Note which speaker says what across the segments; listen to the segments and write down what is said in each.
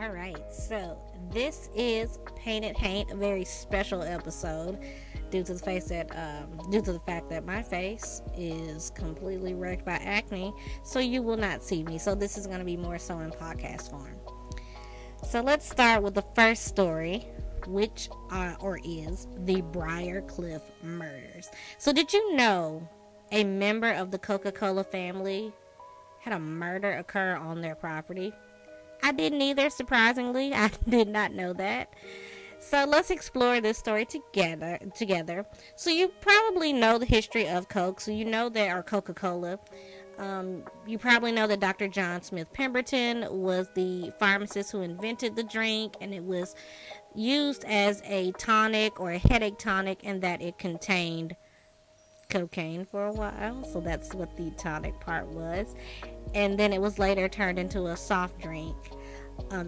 Speaker 1: Alright, so this is Painted Haint, a very special episode due to the fact that my face is completely wrecked by acne, so you will not see me. So this is going to be more so in podcast form. So let's start with the first story, which is the Briarcliff murders. So did you know a member of the Coca-Cola family had a murder occur on their property? I didn't either, surprisingly. I did not know that. So let's explore this story together. So you probably know the history of Coke. So you know there are Coca-Cola. You probably know that Dr. John Smith Pemberton was the pharmacist who invented the drink, and it was used as a tonic or a headache tonic, and that it contained cocaine for a while. So that's what the tonic part was. And then it was later turned into a soft drink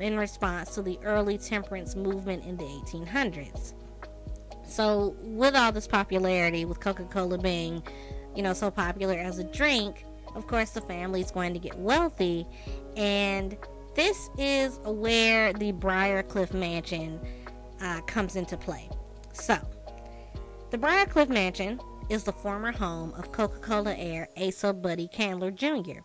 Speaker 1: in response to the early temperance movement in the 1800s. So with all this popularity, with Coca-Cola being, so popular as a drink, of course the family is going to get wealthy, and this is where the Briarcliff Mansion comes into play. So the Briarcliff Mansion is the former home of Coca-Cola heir Asa Buddy Candler Jr.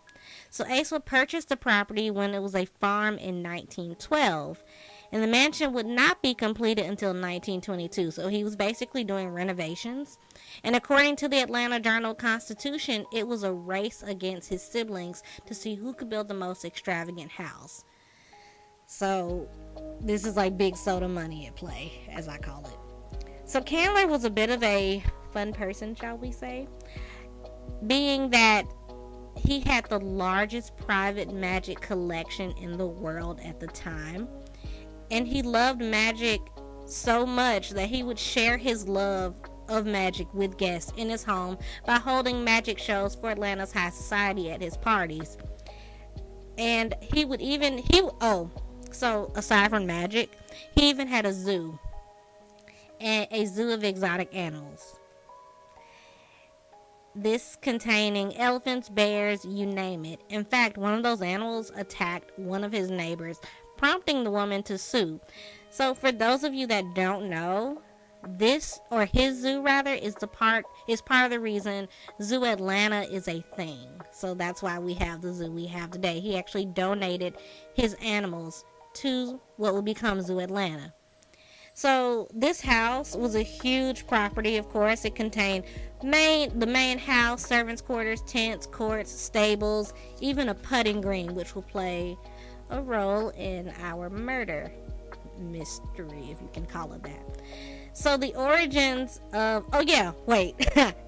Speaker 1: So Asa purchased the property when it was a farm in 1912, and the mansion would not be completed until 1922. So he was basically doing renovations, and according to the Atlanta Journal-Constitution, it was a race against his siblings to see who could build the most extravagant house. So this is like big soda money at play, as I call it. So Candler was a bit of a fun person, shall we say, being that he had the largest private magic collection in the world at the time, and he loved magic so much that he would share his love of magic with guests in his home by holding magic shows for Atlanta's high society at his parties. And so aside from magic, he even had a zoo, and a zoo of exotic animals. This containing elephants, bears, you name it. In fact, one of those animals attacked one of his neighbors, prompting the woman to sue. So for those of you that don't know, his zoo is part of the reason Zoo Atlanta is a thing. So that's why we have the zoo we have today. He actually donated his animals to what will become Zoo Atlanta. So this house was a huge property, of course. It contained the main house, servants' quarters, tents, courts, stables, even a putting green, which will play a role in our murder mystery, if you can call it that. So the origins of...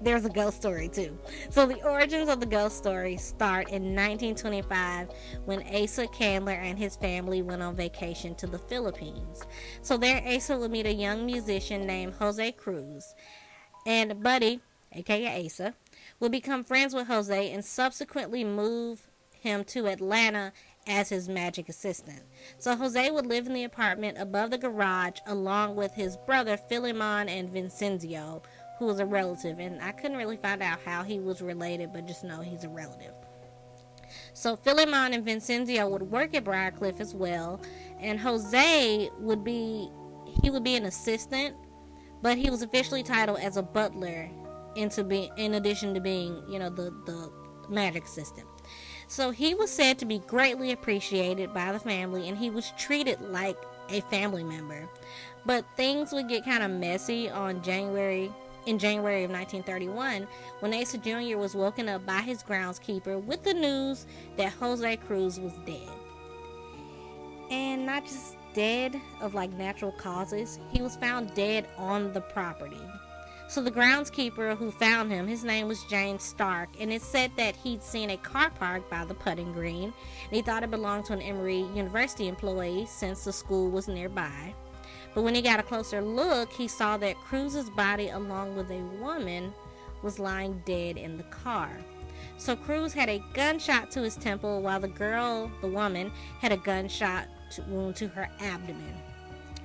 Speaker 1: there's a ghost story too. So the origins of the ghost story start in 1925 when Asa Candler and his family went on vacation to the Philippines. So there Asa would meet a young musician named Jose Cruz, and Buddy, aka Asa, would become friends with Jose and subsequently move him to Atlanta as his magic assistant. So Jose would live in the apartment above the garage along with his brother Philemon and Vincenzio, who was a relative, and I couldn't really find out how he was related, but just know he's a relative. So Philemon and Vincenzio would work at Briarcliff as well, and Jose would be an assistant, but he was officially titled as a butler in addition to being, the magic assistant. So he was said to be greatly appreciated by the family, and he was treated like a family member. But things would get kind of messy in January of 1931 when Asa Jr. was woken up by his groundskeeper with the news that Jose Cruz was dead. And not just dead of natural causes, he was found dead on the property. So the groundskeeper who found him, his name was James Stark, and it said that he'd seen a car parked by the putting green, and he thought it belonged to an Emory University employee since the school was nearby. But when he got a closer look, he saw that Cruz's body along with a woman was lying dead in the car. So Cruz had a gunshot to his temple, while the woman, had a gunshot wound to her abdomen.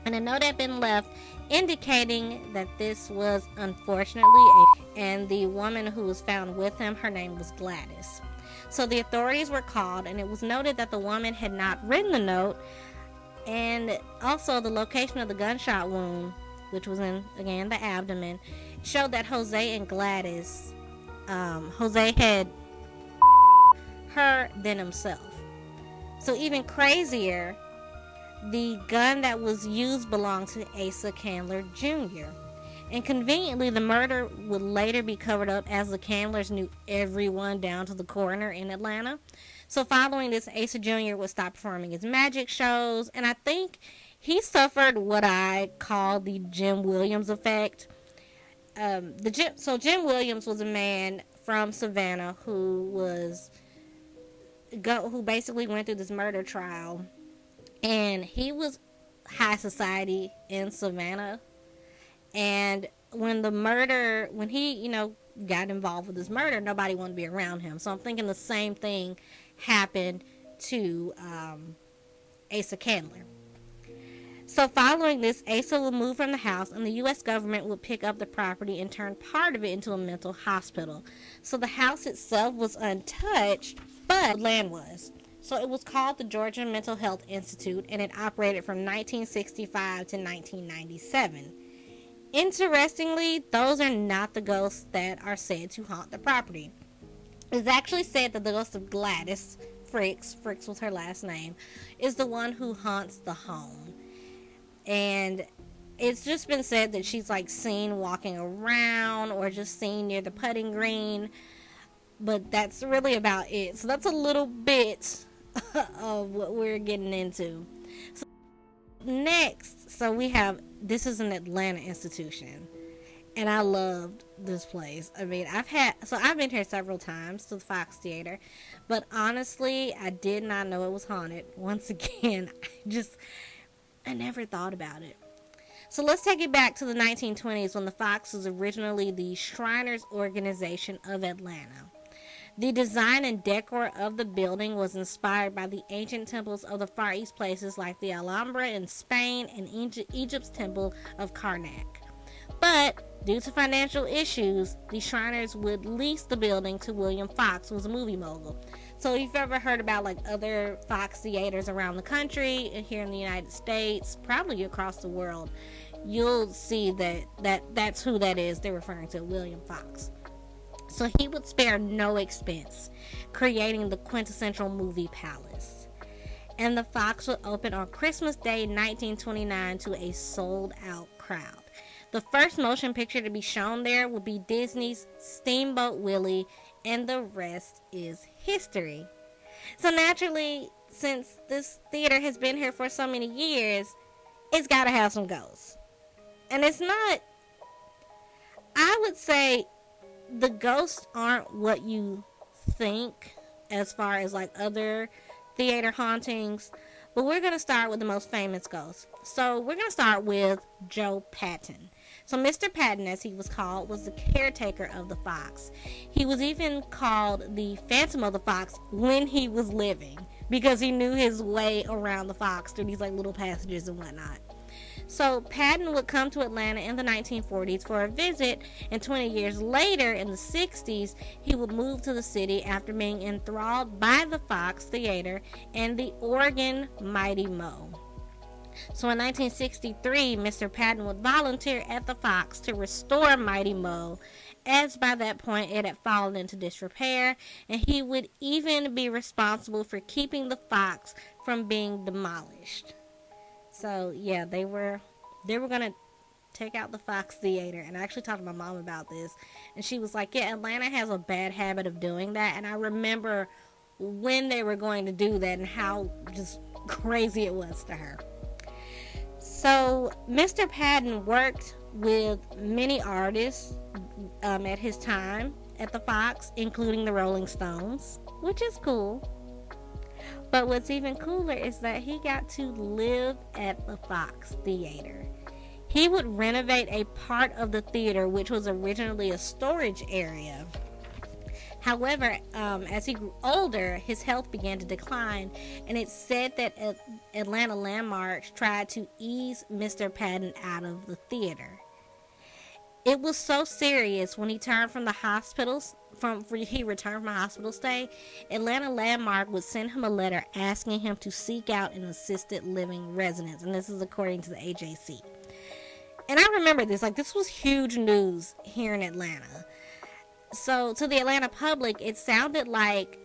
Speaker 1: And a note had been left indicating that this was unfortunately and the woman who was found with him, her name was Gladys. So the authorities were called, and it was noted that the woman had not written the note, And also the location of the gunshot wound, which was in, again, the abdomen, showed that Jose and Gladys, Jose had her than himself. So even crazier, the gun that was used belonged to Asa Candler Jr. And conveniently, the murder would later be covered up as the Candlers knew everyone down to the coroner in Atlanta. So following this, Asa Jr. would stop performing his magic shows, and I think he suffered what I call the Jim Williams effect. Jim Williams was a man from Savannah who basically went through this murder trial, and he was high society in Savannah. And when he got involved with this murder, nobody wanted to be around him. So I'm thinking the same thing happened to Asa Candler. So following this, Asa would move from the house, and the U.S. government would pick up the property and turn part of it into a mental hospital. So the house itself was untouched, but the land was. So it was called the Georgia Mental Health Institute, and it operated from 1965 to 1997. Interestingly, those are not the ghosts that are said to haunt the property. It's actually said that the ghost of Gladys Fricks was her last name, is the one who haunts the home. And it's just been said that she's like seen walking around or just seen near the putting green. But that's really about it. So that's a little bit of what we're getting into. So next, this is an Atlanta institution. And I loved this place. I mean, I've been here several times to the Fox Theater. But honestly, I did not know it was haunted. Once again, I never thought about it. So let's take it back to the 1920s when the Fox was originally the Shriners Organization of Atlanta. The design and decor of the building was inspired by the ancient temples of the Far East, places like the Alhambra in Spain and Egypt's Temple of Karnak. But due to financial issues, the Shriners would lease the building to William Fox, who was a movie mogul. So if you've ever heard about like other Fox theaters around the country and here in the United States, probably across the world, you'll see that's who that is. They're referring to William Fox. So he would spare no expense creating the quintessential movie palace. And the Fox would open on Christmas Day 1929 to a sold-out crowd. The first motion picture to be shown there would be Disney's Steamboat Willie, and the rest is history. So naturally, since this theater has been here for so many years, it's got to have some ghosts. And it's not, I would say, the ghosts aren't what you think as far as like other theater hauntings, but we're going to start with the most famous ghost. So we're going to start with Joe Patton. So Mr. Patton, as he was called, was the caretaker of the Fox. He was even called the Phantom of the Fox when he was living, because he knew his way around the Fox through these like little passages and whatnot. So Patton would come to Atlanta in the 1940s for a visit, and 20 years later, in the 60s, he would move to the city after being enthralled by the Fox Theater and the organ Mighty Mo. So in 1963, Mr. Patton would volunteer at the Fox to restore Mighty Mo, as by that point it had fallen into disrepair, and he would even be responsible for keeping the Fox from being demolished. So yeah, they were gonna take out the Fox Theater, and I actually talked to my mom about this, and she was like, yeah, Atlanta has a bad habit of doing that. And I remember when they were going to do that and how just crazy it was to her. So Mr. Patton worked with many artists at his time at the Fox, including the Rolling Stones, which is cool. But what's even cooler is that he got to live at the Fox Theater. He would renovate a part of the theater, which was originally a storage area. However, as he grew older, his health began to decline, and it's said that Atlanta landmarks tried to ease Mr. Patton out of the theater. It was so serious when he returned from the hospitals he returned from a hospital stay. Atlanta Landmark would send him a letter asking him to seek out an assisted living residence, and this is according to the AJC. And I remember this, like, this was huge news here in Atlanta. So to the Atlanta public, it sounded like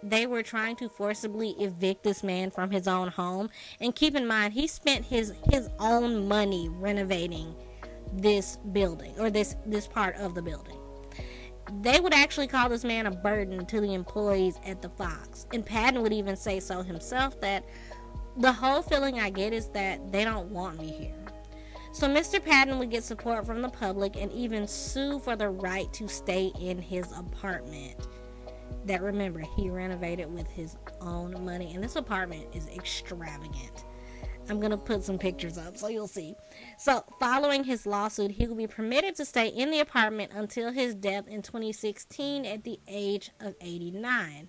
Speaker 1: they were trying to forcibly evict this man from his own home. And keep in mind, he spent his own money renovating this building, or this part of the building. They would actually call this man a burden to the employees at the Fox. And Patton would even say so himself, that the whole feeling I get is that they don't want me here. So Mr. Patton would get support from the public and even sue for the right to stay in his apartment. That, remember, he renovated with his own money. And this apartment is extravagant. I'm going to put some pictures up so you'll see. So following his lawsuit, he will be permitted to stay in the apartment until his death in 2016 at the age of 89.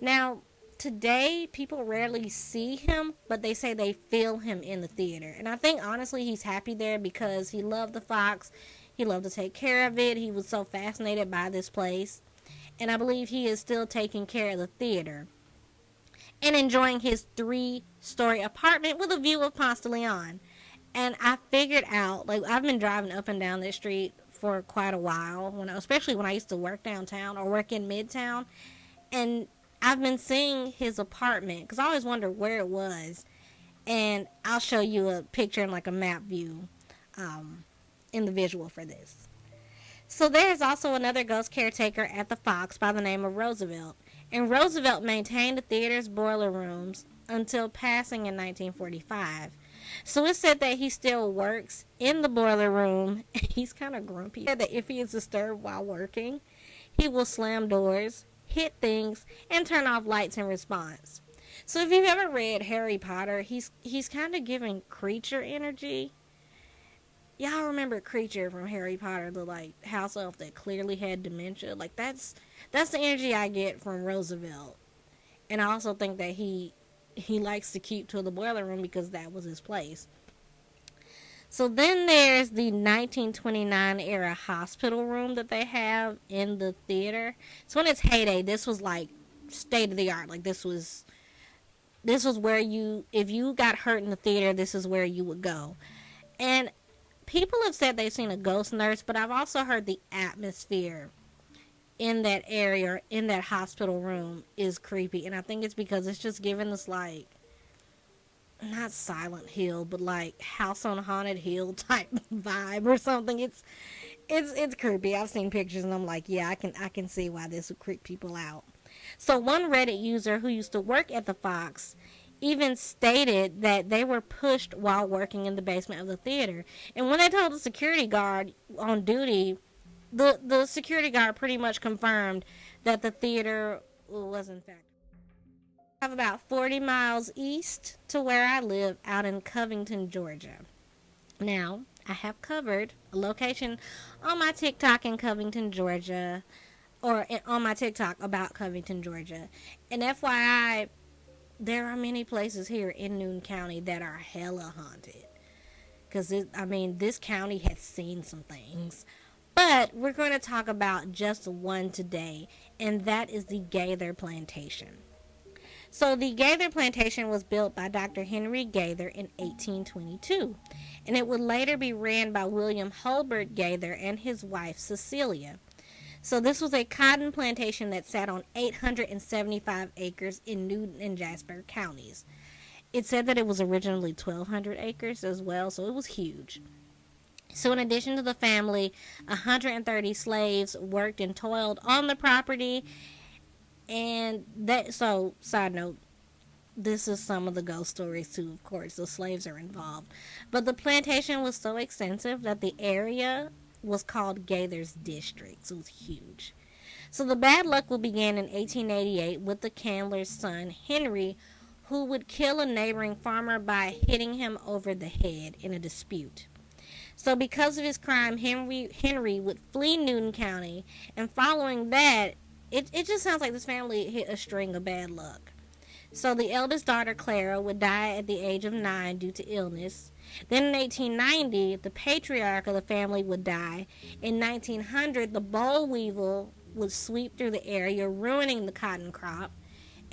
Speaker 1: Now, today, people rarely see him, but they say they feel him in the theater. And I think, honestly, he's happy there because he loved the Fox. He loved to take care of it. He was so fascinated by this place. And I believe he is still taking care of the theater and enjoying his 3-story apartment with a view of Ponce de Leon. And I figured out, like, I've been driving up and down this street for quite a while, especially when I used to work downtown or work in Midtown. And I've been seeing his apartment because I always wondered where it was. And I'll show you a picture in like a map view in the visual for this. So there's also another ghost caretaker at the Fox by the name of Roosevelt. And Roosevelt maintained the theater's boiler rooms until passing in 1945. So it's said that he still works in the boiler room. He's kind of grumpy. That if he is disturbed while working, he will slam doors, hit things, and turn off lights in response. So if you've ever read Harry Potter, he's kind of giving creature energy. Y'all remember Creature from Harry Potter, the like house elf that clearly had dementia? Like that's the energy I get from Roosevelt. And I also think that he likes to keep to the boiler room because that was his place. So then there's the 1929 era hospital room that they have in the theater. So in its heyday, this was like state of the art. Like this was where if you got hurt in the theater, this is where you would go. And people have said they've seen a ghost nurse, but I've also heard the atmosphere in that area, in that hospital room, is creepy. And I think it's because it's just giving this, like, not Silent Hill, but like House on Haunted Hill type vibe or something. It's creepy. I've seen pictures and I'm like, yeah, I can see why this would creep people out. So one Reddit user who used to work at the Fox even stated that they were pushed while working in the basement of the theater. And when they told the security guard on duty, the security guard pretty much confirmed that the theater was in fact. I have about 40 miles east to where I live out in Covington, Georgia. Now, I have covered a location on my TikTok in Covington, Georgia, or on my TikTok about Covington, Georgia. And FYI, there are many places here in Newton County that are hella haunted. Because, this county has seen some things. But we're going to talk about just one today, and that is the Gaither Plantation. So the Gaither Plantation was built by Dr. Henry Gaither in 1822, and it would later be ran by William Hulbert Gaither and his wife Cecilia. So this was a cotton plantation that sat on 875 acres in Newton and Jasper counties. It said that it was originally 1,200 acres as well, so it was huge. So in addition to the family, 130 slaves worked and toiled on the property. And side note, this is some of the ghost stories too, of course. The slaves are involved. But the plantation was so extensive that the area was called Gaither's District. So it was huge. So the bad luck will begin in 1888 with the Candler's son, Henry, who would kill a neighboring farmer by hitting him over the head in a dispute. So because of his crime, Henry would flee Newton County, and following that, it just sounds like this family hit a string of bad luck. So the eldest daughter, Clara, would die at the age of 9 due to illness. Then in 1890, the patriarch of the family would die. In 1900, the boll weevil would sweep through the area, ruining the cotton crop.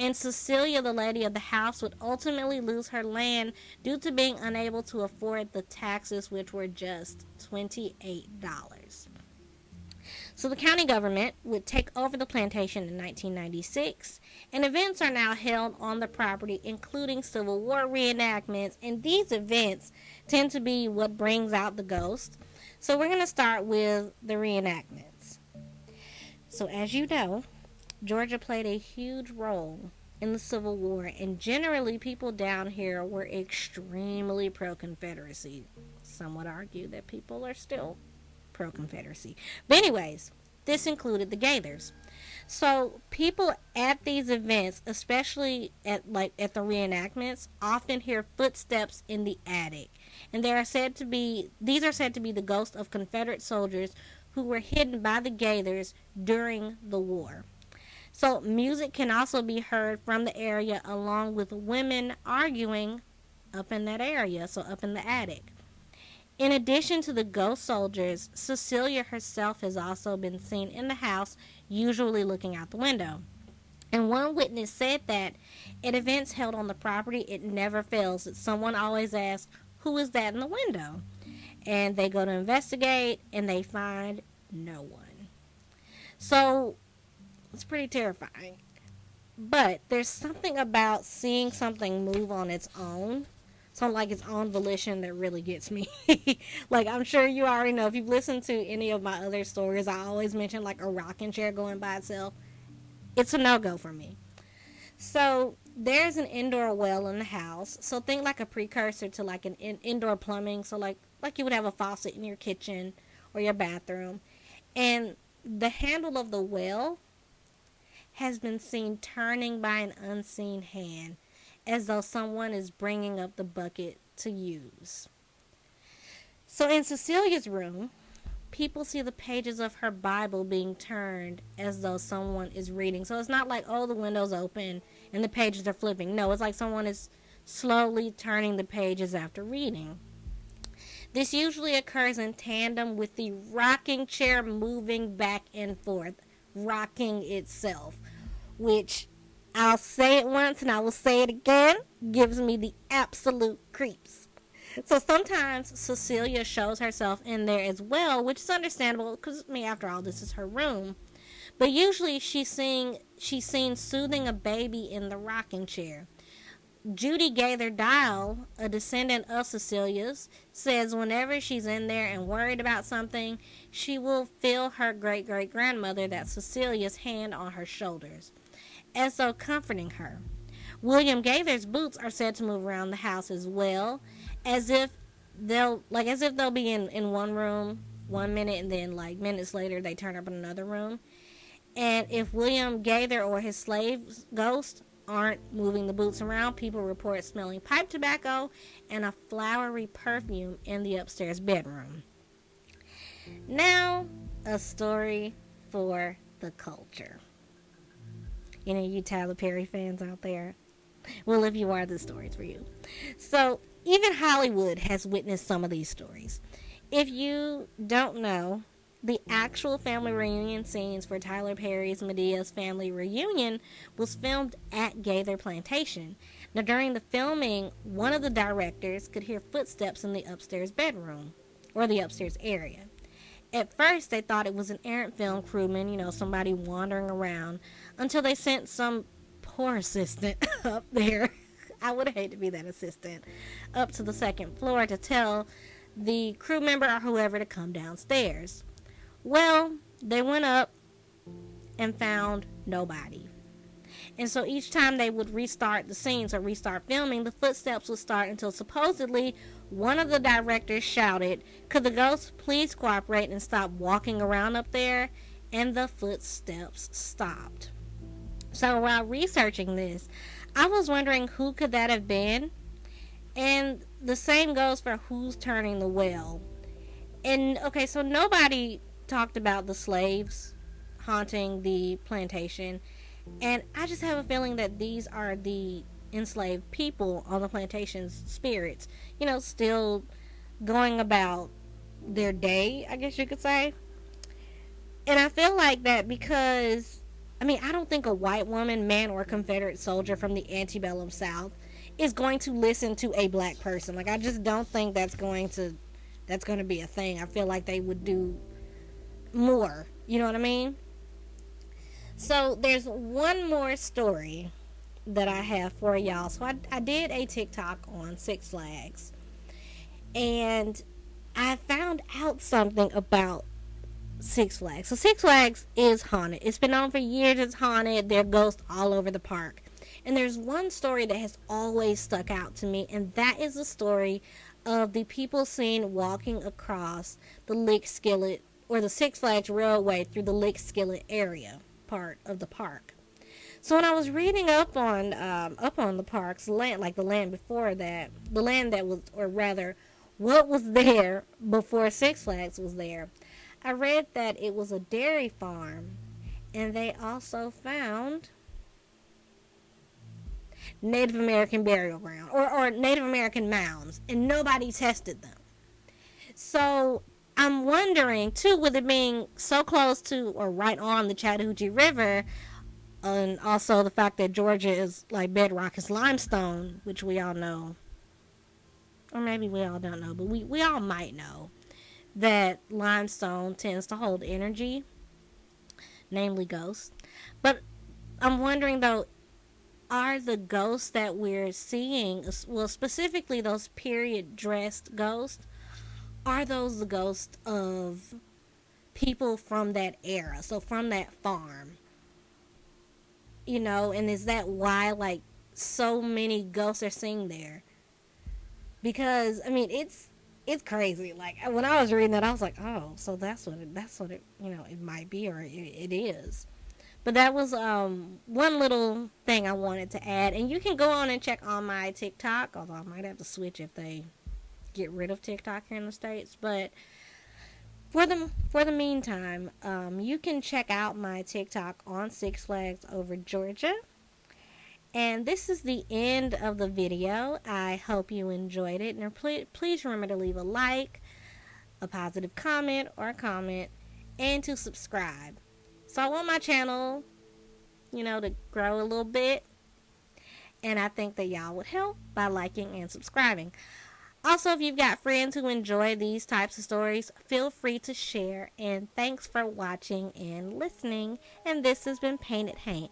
Speaker 1: And Cecilia, the lady of the house, would ultimately lose her land due to being unable to afford the taxes, which were just $28. So the county government would take over the plantation in 1996, and events are now held on the property, including Civil War reenactments, and these events tend to be what brings out the ghost. So we're going to start with the reenactments. So as you know, Georgia played a huge role in the Civil War, and generally people down here were extremely pro-Confederacy. Some would argue that people are still pro-Confederacy. But anyways, this included the Gaithers. So people at these events, especially at the reenactments, often hear footsteps in the attic. And these are said to be the ghosts of Confederate soldiers who were hidden by the Gaithers during the war. So music can also be heard from the area, along with women arguing up in that area, so up in the attic. In addition to the ghost soldiers, Cecilia herself has also been seen in the house, usually looking out the window. And one witness said that at events held on the property, it never fails that someone always asks, "Who is that in the window?" And they go to investigate, and they find no one. So it's pretty terrifying. But there's something about seeing something move on its own, so like its own volition, that really gets me. Like, I'm sure you already know, if you've listened to any of my other stories, I always mention like a rocking chair going by itself. It's a no-go for me. So there's an indoor well in the house. So think like a precursor to like an indoor plumbing. So like you would have a faucet in your kitchen or your bathroom. And the handle of the well has been seen turning by an unseen hand, as though someone is bringing up the bucket to use. So in Cecilia's room, people see the pages of her Bible being turned as though someone is reading. So it's not like, oh, the window's open and the pages are flipping. No, it's like someone is slowly turning the pages after reading. This usually occurs in tandem with the rocking chair moving back and forth, rocking itself, which, I'll say it once and I will say it again, gives me the absolute creeps. So sometimes Cecilia shows herself in there as well, which is understandable because, after all, this is her room. But usually she's seen soothing a baby in the rocking chair. Judy Gaither Dial, a descendant of Cecilia's, says whenever she's in there and worried about something, she will feel her great-great-grandmother, that's Cecilia's, hand on her shoulders, as though comforting her. William Gaither's boots are said to move around the house as well, as if they'll be in one room 1 minute, and then like minutes later they turn up in another room. And if William Gaither or his slave ghost aren't moving the boots around, people report smelling pipe tobacco and a flowery perfume in the upstairs bedroom. Now, a story for the culture. You Tyler Perry fans out there? Well, if you are, this story's for you. So, even Hollywood has witnessed some of these stories. If you don't know, the actual family reunion scenes for Tyler Perry's Medea's Family Reunion was filmed at Gaither Plantation. Now, during the filming, one of the directors could hear footsteps in the upstairs bedroom, or the upstairs area. At first, they thought it was an errant film crewman, somebody wandering around, until they sent some poor assistant up there. I would hate to be that assistant. Up to the second floor to tell the crew member or whoever to come downstairs. Well, they went up and found nobody. And so each time they would restart the scenes or restart filming, the footsteps would start until supposedly one of the directors shouted, "Could the ghost please cooperate and stop walking around up there?" And the footsteps stopped. So while researching this, I was wondering who could that have been? And the same goes for who's turning the well. And okay, so nobody talked about the slaves haunting the plantation, and I just have a feeling that these are the enslaved people on the plantation's spirits, still going about their day, I guess you could say. And I feel like that because, I mean, I don't think a white woman, man, or Confederate soldier from the antebellum South is going to listen to a black person. Like, I just don't think that's going to be a thing. I feel like they would do more. You know what I mean? So there's one more story that I have for y'all. So I did a TikTok on Six Flags, and I found out something about Six Flags. So Six Flags is haunted. It's been on for years. It's haunted. There are ghosts all over the park. And there's one story that has always stuck out to me, and that is the story of the people seen walking across the Lick Skillet or the Six Flags Railway through the Lick Skillet area part of the park. So when I was reading up on the park's land, like the land before that, the land that was, or rather, what was there before Six Flags was there, I read that it was a dairy farm, and they also found Native American burial ground or Native American mounds, and nobody tested them. So I'm wondering too, with it being so close to or right on the Chattahoochee River, and also the fact that Georgia is like bedrock is limestone, which we all know, or maybe we all don't know, but we all might know that limestone tends to hold energy, namely ghosts. But I'm wondering though, are the ghosts that we're seeing, well, specifically those period dressed ghosts, are those the ghosts of people from that era, so from that farm? You know, and is that why like so many ghosts are seen there? Because I mean, it's crazy. Like when I was reading that, I was like, oh, so that's what it you know it might be, or it is. But that was one little thing I wanted to add, and you can go on and check on my TikTok. Although I might have to switch if they get rid of TikTok here in the States. But for the meantime, you can check out my TikTok on Six Flags over Georgia. And this is the end of the video. I hope you enjoyed it. And please remember to leave a like, a positive comment, or a comment, and to subscribe. So I want my channel, you know, to grow a little bit. And I think that y'all would help by liking and subscribing. Also, if you've got friends who enjoy these types of stories, feel free to share. And thanks for watching and listening. And this has been Painted Hank.